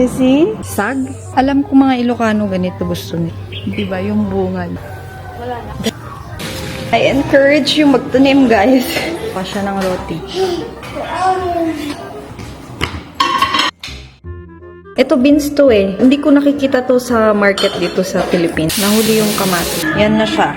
you see? Sag? Alam ko mga Ilocano ganito gusto nila. Diba yung bunga? Wala na. I encourage you magtanim, guys. Pa siya ng roti. Ito beans to eh. Hindi ko nakikita to sa market dito sa Philippines. Nahuli yung kamatis. Yan na siya.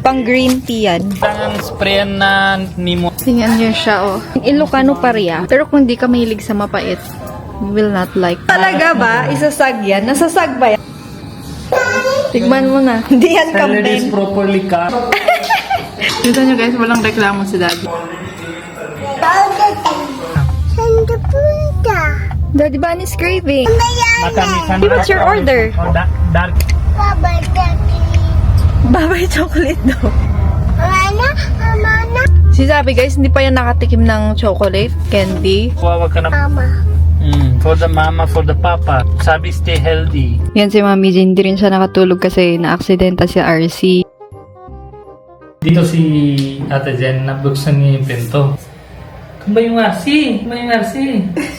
Pang green tea yan. Ang sprayan na nimo. Tingnan nyo siya, oh. Ilocano pareha. Pero kung di ka mahilig sa mapait, you will not like. Talaga ba? Isasag yan? Nasasag ba yan? Tigman mo na. Hindi yan Salad is kambing. properly cut. Dito nyo guys, walang reklamo si Daddy. Daddy Bunny's craving. Matamisan. What's your order? Oh, dark. Babay chocolate daw. Si Sabi guys, hindi pa yan nakatikim ng chocolate, candy. Wag ka na. For the mama, for the papa. Sabi, stay healthy. Yan si Mami Jean, hindi rin siya nakatulog kasi na-aksidenta si RC. Dito si Ate Jen, nabuksan niya yung pinto. Tumba yung RC! Tumba yung RC!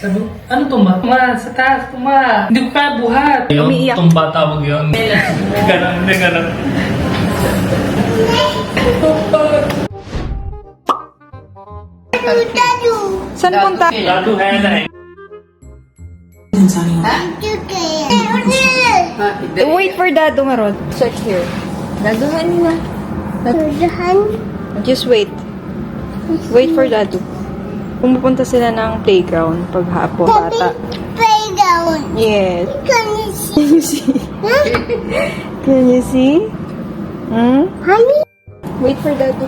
Sabi, ano tumba? Tumba, sa taas, tumba! Hindi ko kaya buhat! Umiiyak. Yung tumba tawag yun. Ganon, hindi ganon. Saan punta? Lalo hena eh. Wait for Dado nga ron. Search here. Daduhan na. Just wait. Wait for Dado. Pumupunta sila ng playground pag hapon, bata. Yes. Can you see? Can you see? Hmm? Wait for Daddy.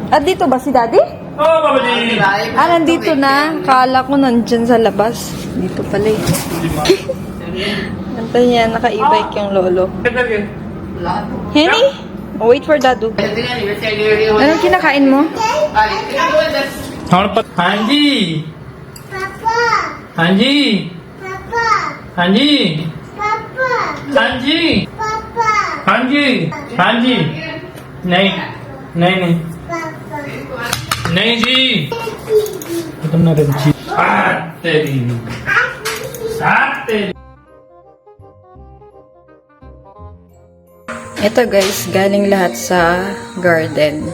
Ah, dito ba si Daddy? Oh, babali! Ah, nandito na. Kala ko nandyan sa labas. Dito pala eh. Nanta niya, naka-e-bike yung lolo. Henny? Oh, wait for Dadu. Anong kinakain mo? Ano pa? Hanji! Hanji! Hanji! Hanji! Hanji! Hanji! नहीं नहीं नहीं नहीं जी खत्म ना कर जी तेरी Ito guys, galing lahat sa garden.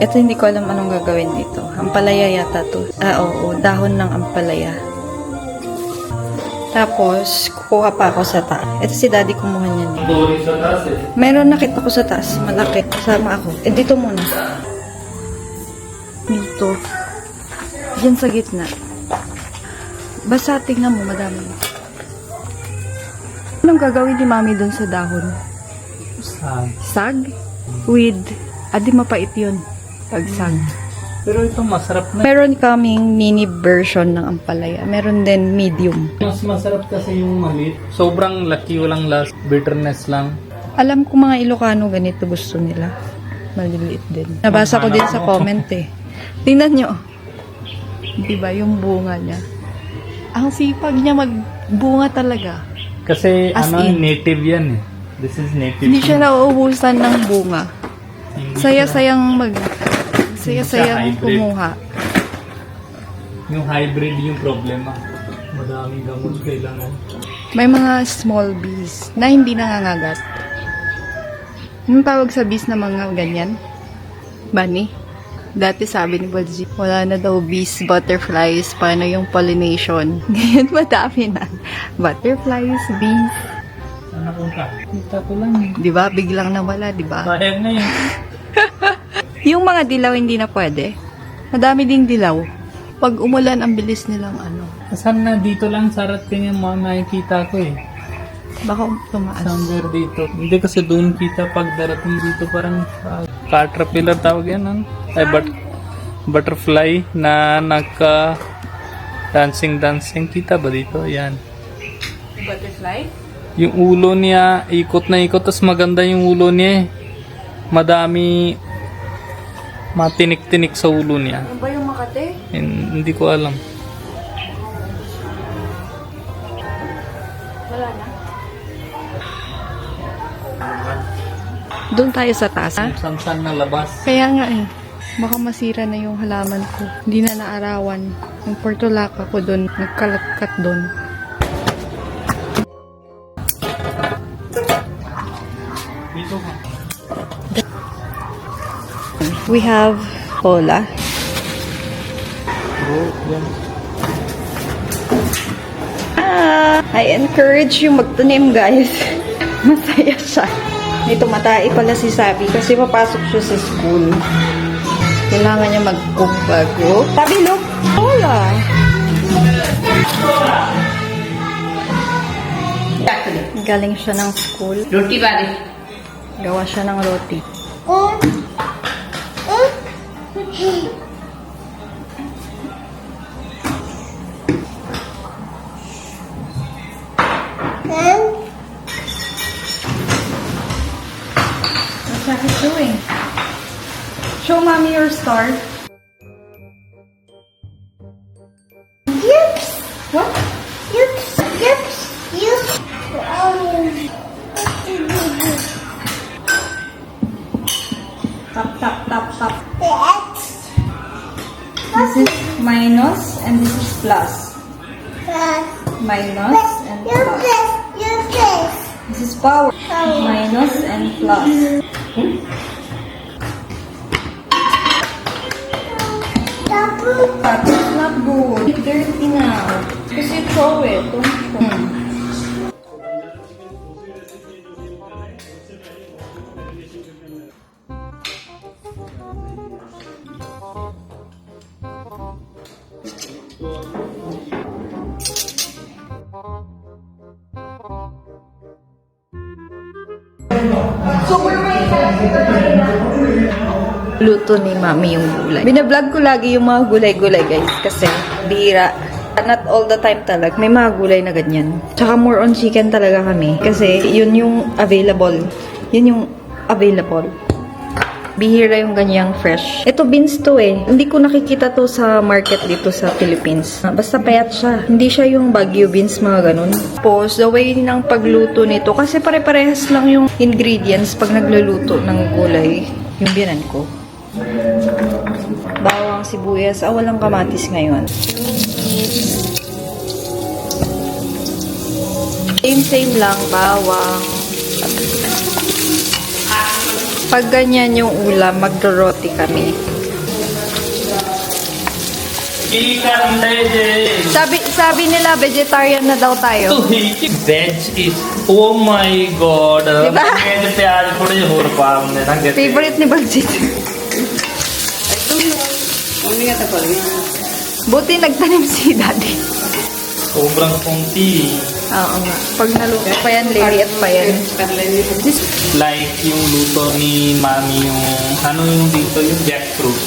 Ito hindi ko alam anong gagawin dito. Ampalaya yata to. Ah, oo, dahon ng ampalaya. Tapos, kukuha pa ako sa taas. Ito si Daddy kumuha niya niya. Meron nakita ko sa taas. Malaki. Kasama ako. Eh, dito muna. Dito. Diyan sa gitna. Basta tingnan mo, madami. Anong gagawin ni Mami dun sa dahon? Sag? With, di mapait yun. Pag sag. Pero ito masarap na. Meron kaming mini version ng ampalaya. Meron din medium. Mas masarap kasi yung maliit. Sobrang laki, walang last bitterness lang. Alam ko mga Ilocano ganito gusto nila. Maliliit din. Nabasa ko din sa comment eh. Tingnan nyo. Diba yung bunga niya? Ang sipag niya magbunga talaga. Kasi As ano, in. native yan eh. This is native. Hindi siya nauubusan ng bunga. Saya-sayang Saya-sayang hybrid. kumuha. Yung hybrid yung problema. Madaming gamot kailangan. May mga small bees na hindi nangangagat. Anong tawag sa bees na mga ganyan? Bunny? Dati sabi ni Balji, wala na daw bees, butterflies, paano yung pollination? Ngayon madami na. Butterflies, bees. Ano kung ka? Kita ko lang. Diba? Biglang nawala, diba? Sayang na yun. Yung mga dilaw hindi na pwede. Madami ding dilaw. Pag umulan, ang bilis nilang ano. Saan na dito lang sa rating yung mga nakikita ko eh. Baka tumaas. Somewhere dito. Hindi kasi doon kita pag darating dito parang caterpillar tawag yan. Ano? Ay, butterfly na naka dancing. Kita ba dito? Yan. Butterfly? Yung ulo niya, ikot na ikot. Tapos maganda yung ulo niya eh. Madami matinik-tinik sa ulo niya. Ano ba yung Makate? Hindi ko alam. Wala na. Doon tayo sa taas, ha? Samsan na labas. Kaya nga eh. Baka masira na yung halaman ko. Hindi na naarawan. Yung portulaka ko doon, nagkalagkat doon. We have cola. I encourage you magtanim, guys. Masaya siya. May tumatai pala si Sabi kasi papasok siya sa school. Kailangan niya mag-cook bago. Sabi, look! Cola! Galing siya ng school. Roti bari. Gawa siya ng roti. What's that doing? Show mommy your star. Yips! What? Yips! Yips! Yips! Tap, tap, tap, tap. The X. This is minus and this is plus. Minus and Your plus. face! Your face! This is power. Minus and plus. Double. But it's not good. It's dirty now. Kasi throw it. Don't throw. Luto ni Mami yung gulay. Binablog ko lagi yung mga gulay-gulay, guys. Kasi, bihira. Not all the time talaga. May mga gulay na ganyan. Tsaka more on chicken talaga kami. Kasi, yun yung available. Yun yung available. Bihira yung ganyang fresh. Ito beans to eh. Hindi ko nakikita to sa market dito sa Philippines. Basta payat siya. Hindi siya yung Baguio beans, mga ganun. Tapos, the way ng pagluto nito, kasi pare-parehas lang yung ingredients pag nagluluto ng gulay. Yung biyanan ko. Bawang, sibuyas. Walang kamatis ngayon. Same lang. Bawang. Pag ganyan yung ulam, magdoroti kami. Sabi nila, vegetarian na daw tayo. Veg is, oh my god. Diba? Medyo प्याज थोड़े और पाम ने ना कहते Favorite ni Bagjit. Buti nagtanim si Daddy. sobrang konti. Oo nga. Pag naluto pa yan, liliit pa yan. This, Like yung luto ni Mami yung ano yung dito yung jackfruit.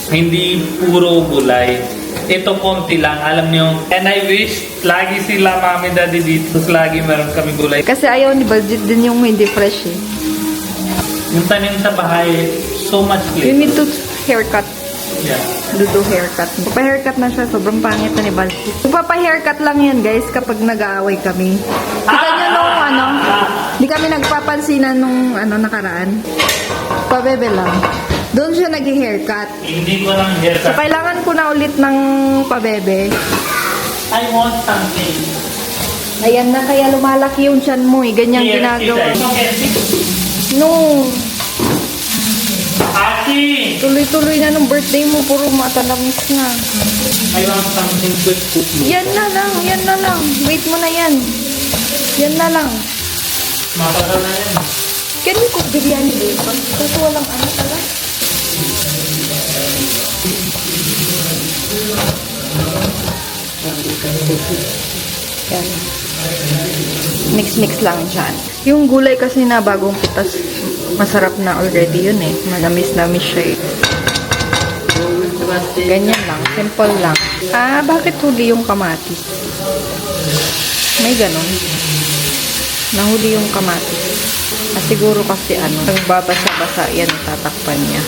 Hindi puro gulay. Ito konti lang, alam niyo. And I wish lagi sila Mami Daddy dito. Lagi meron kami gulay. kasi ayaw ni Bagjit din yung hindi fresh eh. Yung tanim sa bahay, so much You clean. need to haircut. Yeah. Dudo haircut. Papa-haircut na siya. Sobrang pangit na ni Bagjit. Papa-haircut lang yan, guys, kapag nag-aaway kami. Kita nyo nung ano, di kami nagpapansinan nung nakaraan. Pabebe lang. Doon siya nag-haircut. Hindi ko lang So, haircut. kailangan ko na ulit ng pabebe. I want something. Ayan na, kaya lumalaki yung tiyan mo eh. Ganyang Here, ginagawa. kita. No. Aki! Tuloy-tuloy na nung birthday mo. Puro matalamis na. I want something quick cook. Yan na lang. Yan na lang. Wait mo na yan. Yan na lang. Matagal na yan. Can you cook biryani bacon? Kasi walang pala. Yan. Mix-mix lang dyan. Yung gulay kasi na bagong pitas, masarap na already yun eh. Manamis-namis siya eh. Ganyan lang. Simple lang. Ah, bakit huli yung kamatis? May ganon. Nahuli yung kamatis. Ah, siguro kasi nagbabasa-basa yan, tatakpan niya.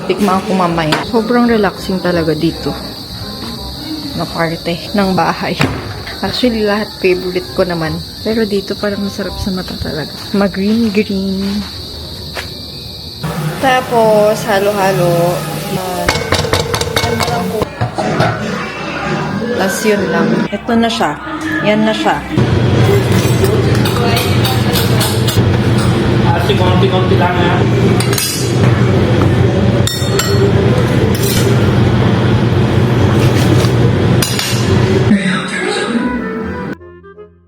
Tikman ko mamaya. Sobrang relaxing talaga dito. Na parte ng bahay. Actually, lahat favorite ko naman. Pero dito parang masarap sa mata talaga. Mag-green-green. Tapos, halo-halo. Ano lang po. Tapos yun lang. Ito na siya. Yan na siya. Ate, konti-konti lang ha.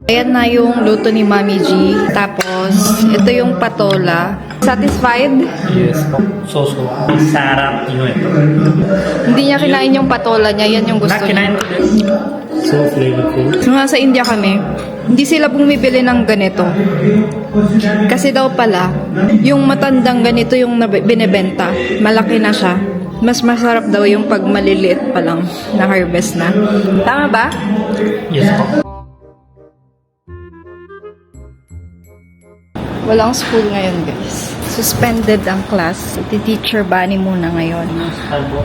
Ayan na yung luto ni Mami G. Tapos, ito yung patola. Satisfied? Yes po. So. Sarap yun. Hindi niya kinain yung patola niya. Yan yung gusto niya. So flavorful. Nung nasa India kami, hindi sila bumibili ng ganito. Kasi daw pala, yung matandang ganito yung binebenta. Malaki na siya. Mas masarap daw yung pag maliliit pa lang na harvest na. Tama ba? Yes po. Walang school ngayon, guys. Suspended ang class. Teacher Bani muna ngayon. Sabo.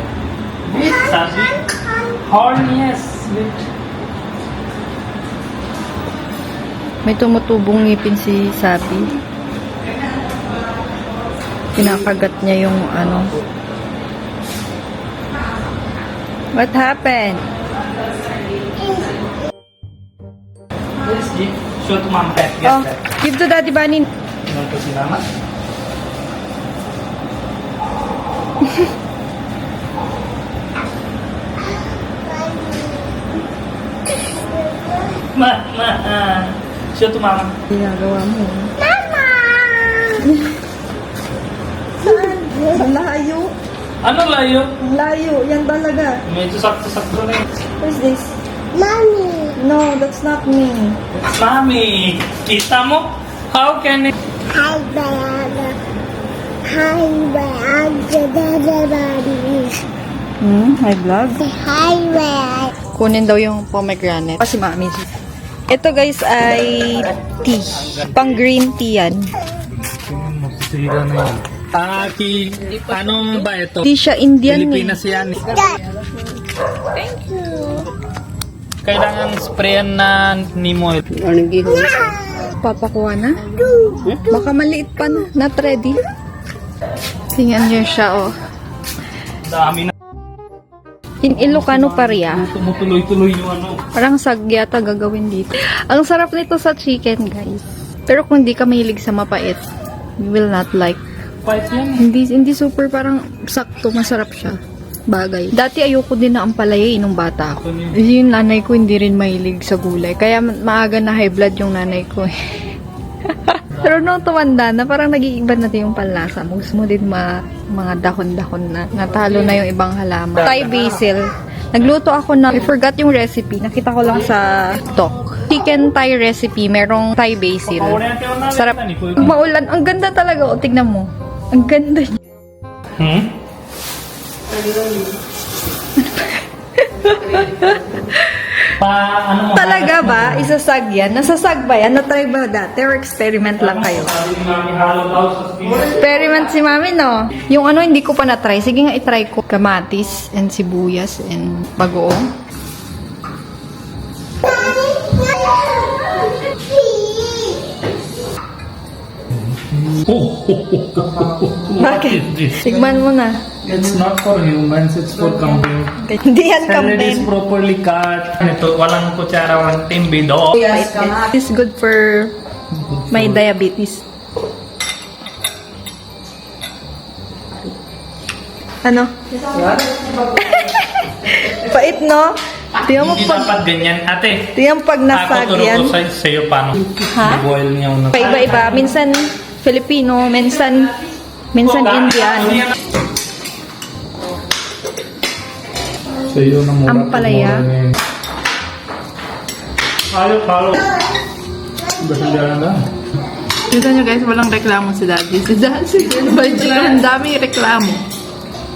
Sabi. Horn, yes. May tumutubong ngipin si Sabi. Pinakagat niya yung ano. What happened? Yes, G. Show to mom. Get Oh, that. give to Daddy Bani. Ano to si mama? Show to mama. Ginagawa mo. Layo. Ano layo? Layo. Yan talaga. Medyo sakto-sakto na yun. Who's this? Mommy. No, that's not me. Mami, kita mo? How can it? Hi, Diana. Hi, Diana. Hi vlog. Hi, Diana. Kunin daw yung pomegranate. Kasi Mami G. Ito guys ay tea. Pang green tea yan. Sira na yun. Ano ba ito? Tea siya Indian Pilipinas yan. Thank you. Kailangan sprayan na Nemo. Papakuha na? Baka maliit pa na. Not ready. Tingnan niyo siya oh. Dami na. In Ilocano Paria. Tumutuloy-tuloy yung ano. Parang sagyata gagawin dito. Ang sarap nito sa chicken, guys. Pero kung di ka mahilig sa mapait, you will not like. Fight yan. Hindi super parang sakto, masarap siya. Bagay. Dati ayoko din na ampalaya nung bata ako. Yung nanay ko hindi rin mahilig sa gulay. Kaya maaga na high blood yung nanay ko. Pero nung tumanda na, parang nag-iiba na yung panlasa. Gusto mo din mga dahon-dahon na. Natalo na yung ibang halaman. Thai basil. Nagluto ako na, I forgot yung recipe. Nakita ko lang sa TikTok. Chicken Thai recipe, merong Thai basil. Sarap. Pag maulan, ang ganda talaga. O, tignan mo. Ang ganda niya. Ano mo? Talaga ba? Isasag yan? Nasasag ba yan? Na-try ba dati? Or experiment lang kayo? Experiment si mami, no? Yung ano, hindi ko pa na-try. Sige nga, i-try ko. Kamatis and sibuyas and bagoong. Bakit? Tigman mo na. It's not for humans, it's for campaign. Hindi yan Salad is campaign. properly cut. Ito, walang kutsara, walang timbido. It's good for my diabetes. Ano? Pait, no? Tingnan mo Hindi pag, dapat ganyan, ate. tingnan pag nasag Ako yan. turo ko sa'yo paano. Ha? I-boil niya una. Paiba-iba. Minsan Filipino, minsan Indian. Sa'yo na mura. Ampalaya. Halo. Basta na. Dito nyo guys, walang reklamo si Daddy. Si Daddy, ang dami reklamo.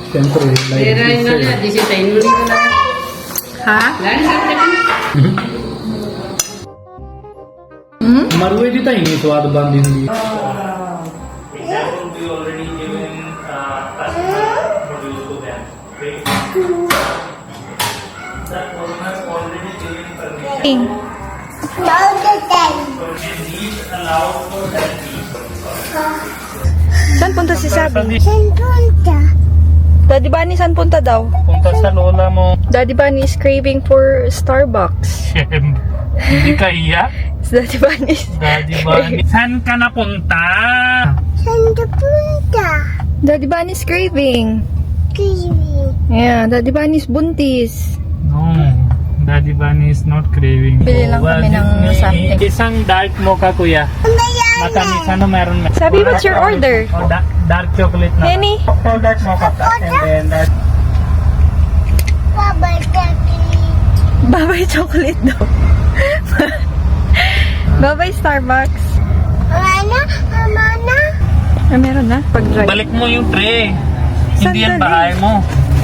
Siyempre, like Ha? मरुए देता ही नहीं स्वाद बंद Hindi Example we already given customer produce to them. That owner already given permission. Now the time. So they need allowed for that. Saan punta si Sabi? Saan punta? Daddy Bunny, saan punta daw? Punta sa lola mo. Daddy Bunny is craving for Starbucks. Hindi ka iyak? Daddy Bunny. Daddy Bunny. Saan ka napunta? Saan ka punta? Daddy Bunny is craving. Kiwi. Yeah, Daddy Bunny is buntis. No. Daddy Bunny is not craving. Bili lang kami ng something. Isang dark mocha, kuya. Matamis, ano meron? Sabi, what's your order? Oh, dark chocolate na. Henny? Oh, dark mocha. And then that. Bye-bye, Daddy. Babay chocolate daw. Babay Starbucks. Mana? Mana? Ah, meron na? Pag-drive. Balik mo yung tray. Hindi yan Sandali. bahay mo.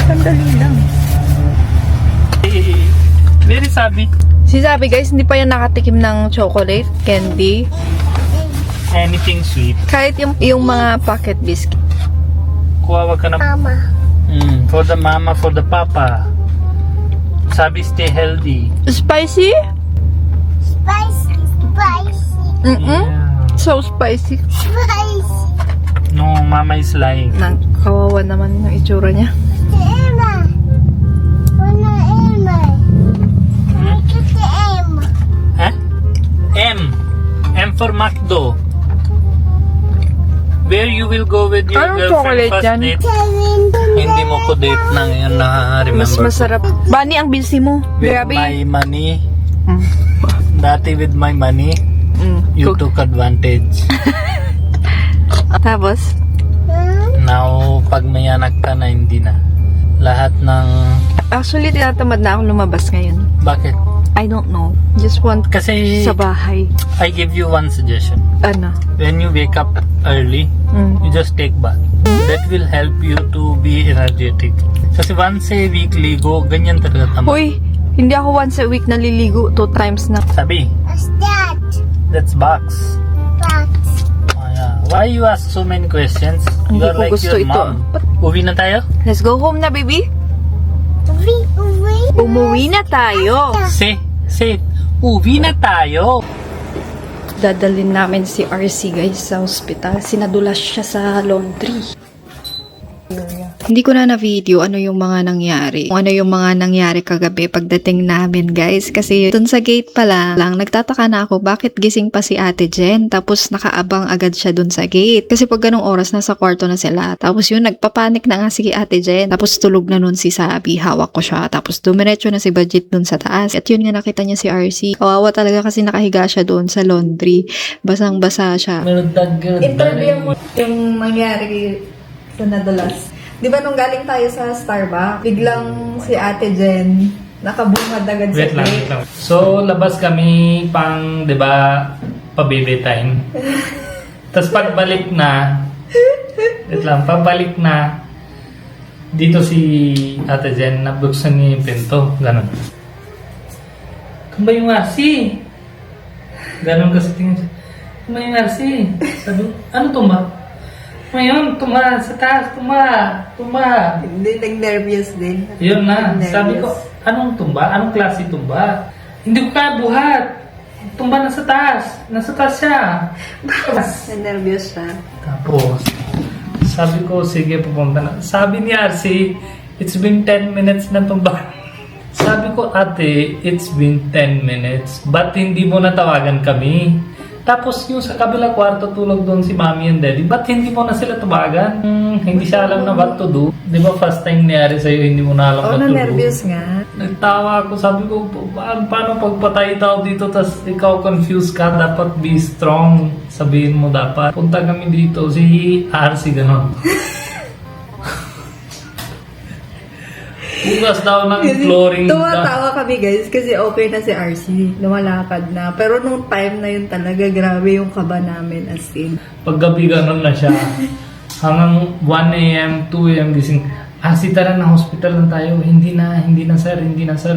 Sandali lang. Very sabi. Si Sabi guys, hindi pa yan nakatikim ng chocolate, candy. Anything sweet. Kahit yung mga pocket biscuit. Kuha, wag ka na. Mama. For the mama, for the papa. Sabi, stay healthy. Spicy? Spicy. Spicy. Mm-mm. Yeah. So spicy. Spicy. No, mama is lying. Nang kawawa naman yung itsura niya. Emma. Mana Emma? Hmm? Kita Emma. Huh? M. M for McDo. Where you will go with your Anong girlfriend chocolate first yan? date? 7. Hindi mo ko date na ngayon na remember Mas ko. masarap. Bunny, ang busy mo. With Grabe. my money. Mm. Dati with my money, you Cook. took advantage. Tapos? Now, pag may anak ka na, hindi na. Lahat ng... Actually, tinatamad na akong lumabas ngayon. Bakit? I don't know. Just want Kasi sa bahay. I give you one suggestion. Ano? When you wake up early, you just take bath. That will help you to be energetic. Kasi once a week ligo, ganyan talaga tama. Hoy, hindi ako once a week naliligo. 2 times na. Sabi, What's that? that's box. Box. Oh, yeah. Why you ask so many questions? Hindi You are ko like gusto your ito. mom. Uwi na tayo? Let's go home na, baby. Uwi. Umuwi na tayo. Say, uwi na tayo. Dadalhin namin si RC guys sa hospital. Sinadulas siya sa laundry. Hindi ko na na-video ano yung mga nangyari. Kung ano yung mga nangyari kagabi pagdating namin guys. Kasi dun sa gate pala lang, nagtataka na ako bakit gising pa si Ate Jen. Tapos nakaabang agad siya dun sa gate. Kasi pag ganong oras nasa kwarto na sila. Tapos yun, nagpapanik na nga si Ate Jen. Tapos tulog na nun si Sabi. Hawak ko siya. Tapos dumiretso na si Bajit dun sa taas. At yun nga nakita niya si RC. Kawawa talaga kasi nakahiga siya dun sa laundry. Basang-basa siya. Interview mo yung nangyari sa nadulas. Di ba nung galing tayo sa Starbucks, biglang si Ate Jen nakabungad agad sa Wait lang, gate. wait lang. So, labas kami pang, di ba, pa-baby time. Tapos pagbalik na, wait lang, pabalik na, dito si Ate Jen, nabuksan niya yung pinto. Ganon. Tumba yung RC. Ganon kasi tingin siya. Tumba yung RC. Sabi, ano tumba? Ngayon, tuma, sa taas, tuma. Hindi, nag-nervous din. Yun na. Nervous. Sabi ko, anong tumba? Anong klase tumba? Hindi ko kaya buhat. Tumba na sa taas. Nasa taas siya. Nervous siya. Tapos, sabi ko, sige, pupunta na. Sabi ni RC, it's been 10 minutes na tumba. Sabi ko, ate, it's been 10 minutes. Ba't hindi mo natawagan kami? Tapos yung sa kabilang kwarto tulog doon si mommy and daddy, ba't hindi mo na sila tawagan? Hindi siya alam na what to do. Di ba first time nangyari sa'yo, hindi mo na alam what to do? na-nervous nga. Nagtawa ako, sabi ko, paano pagpatay tao dito, tas ikaw confused ka, dapat be strong. Sabihin mo dapat. Punta kami dito, si RC ganon. Bukas daw ng flooring. Tumatawa kami guys kasi okay na si RC. Lumalakad na. Pero nung time na yun talaga, grabe yung kaba namin as in. Paggabi ganon na siya. Hanggang 1 a.m., 2 a.m. gising. Tara na, hospital na tayo. Hindi na sir.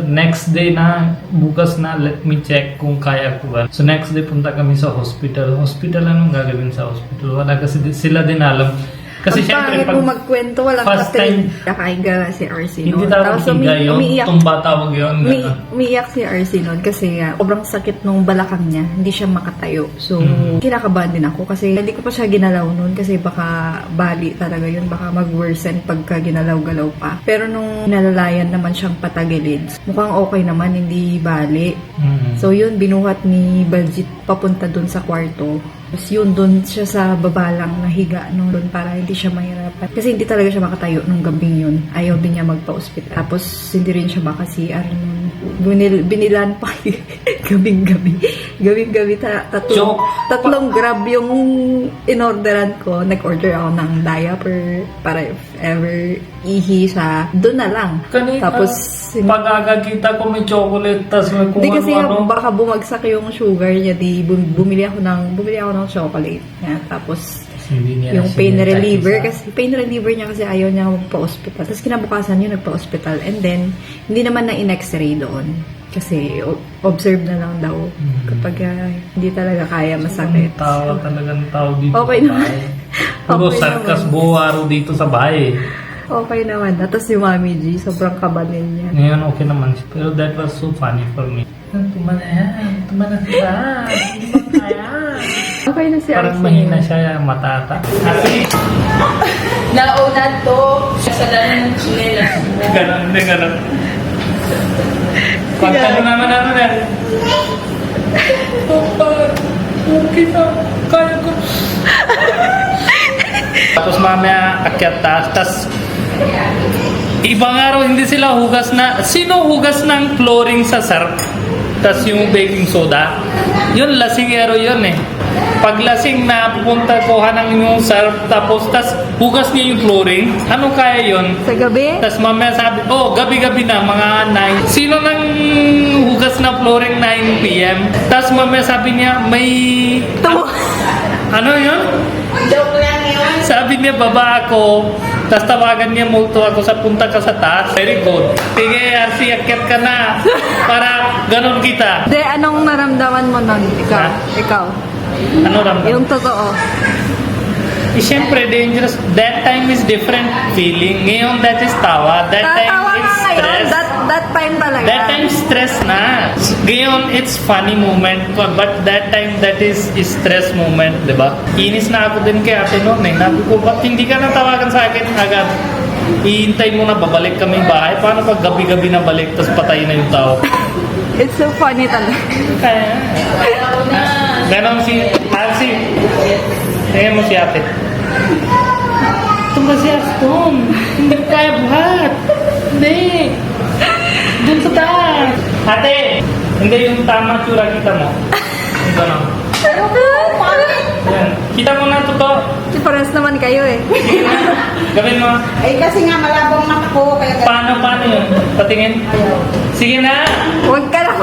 Next day na, bukas na, let me check kung kaya ko ba. So next day punta kami sa hospital. Hospital, anong gagawin sa hospital? Wala kasi sila din alam. Kasi Ang syempre, pangit mo magkwento, walang first katrin. time- Kakain ka na si RC Hindi noon. tawag Tapos higa yun. umiiyak. Tumba tawag yun. Umiiyak si RC noon kasi sobrang sakit nung balakang niya. Hindi siya makatayo. So, kinakabahan din ako kasi hindi ko pa siya ginalaw noon kasi baka bali talaga yun. Baka mag-worsen pagka ginalaw-galaw pa. Pero nung nalalayan naman siyang patagilid, mukhang okay naman, hindi bali. So, yun, binuhat ni Baljit papunta dun sa kwarto. Tapos yun, dun siya sa baba lang nahiga no, dun para hindi siya mahirapan. Kasi hindi talaga siya makatayo nung gabing yun. Ayaw din niya magpa-ospital. Tapos hindi rin siya maka-CR nun. Binilan pa gabing-gabi. Gabing-gabi, tatlong grab yung in-orderan ko. Nag-order ako ng diaper para if ever ihi sa doon na lang. Tapos pag-agagita ko may chocolate, tas may kung hindi kasi ano. baka bumagsak yung sugar niya, di bumili ako ng chocolate. Yan. Tapos Hindi niya yung na pain sinita reliever isa. kasi pain reliever niya kasi ayaw niya magpa-hospital. Tapos kinabukasan yun nagpa-hospital and then hindi naman na in-x-ray doon kasi observe na lang daw kapag hindi talaga kaya masakit. Talagang tao dito Okay sa naman. bahay. Puro Okay sarkas naman. buo araw dito sa bahay. Okay naman. Tapos si Mami G, sobrang kabanin niya. Ngayon okay naman siya. Pero that was so funny for me. Tumana yan. Tumana siya. Hindi ba kaya? Okay na si Parang RC. mahina siya matata. Kasi, Nauna to, sa dami ng chinelas mo. ganon, hindi ganon. Pagkano naman yan. Papa, okay na. Kaya ko. Tapos mamaya akyat taas. Tapos ibang araw hindi sila hugas na. Sino hugas ng flooring sa surf? Tapos yung baking soda. Yun, lasing araw yun eh. Pag lasing na pupunta kuha ng yung surf, tapos hugas niya yung flooring. Ano kaya yun? Sa gabi? Tapos mamaya sabi, gabi-gabi na, mga 9. Sino nang hugas na flooring 9 p.m.? Tapos mamaya sabi niya, may... Ano yun? Joke lang yun. Sabi niya, baba ako. Tapos tawagan niya, multo ako sa punta ka sa taas. Very good. Sige, RC, akyat ka na. Para ganon kita. De, anong naramdaman mo nun? Ikaw? Ha? Ikaw? Ano ramdam? Yung totoo. Siyempre, dangerous. That time is different feeling. Ngayon, that is tawa. That time, Tatawa it's ka ngayon. stress. That time talaga. That time stress na. Ngayon, it's funny moment. But that time, that is stress moment, di ba? Inis na ako din kay ate noon eh. Nabi ko, ba't hindi ka natawagan sa akin agad? Ihintay mo na babalik kami bahay. Paano pag gabi-gabi na balik, tapos patay na yung tao? It's so funny talaga. Kaya. Ganon si Nancy. Tingnan mo si ate. Tumba si Aston. Hindi ko kaya buhat. Hindi. Doon sa taas. Ate! Hindi yung tama tsura kita mo. Yung ganon. Yan. Kita mo na totoo. Pares naman kayo eh. Sige na. Gawin mo. Ay, kasi nga malabong mata ko. Kaya Paano yun? Patingin. Sige na. Huwag ka na.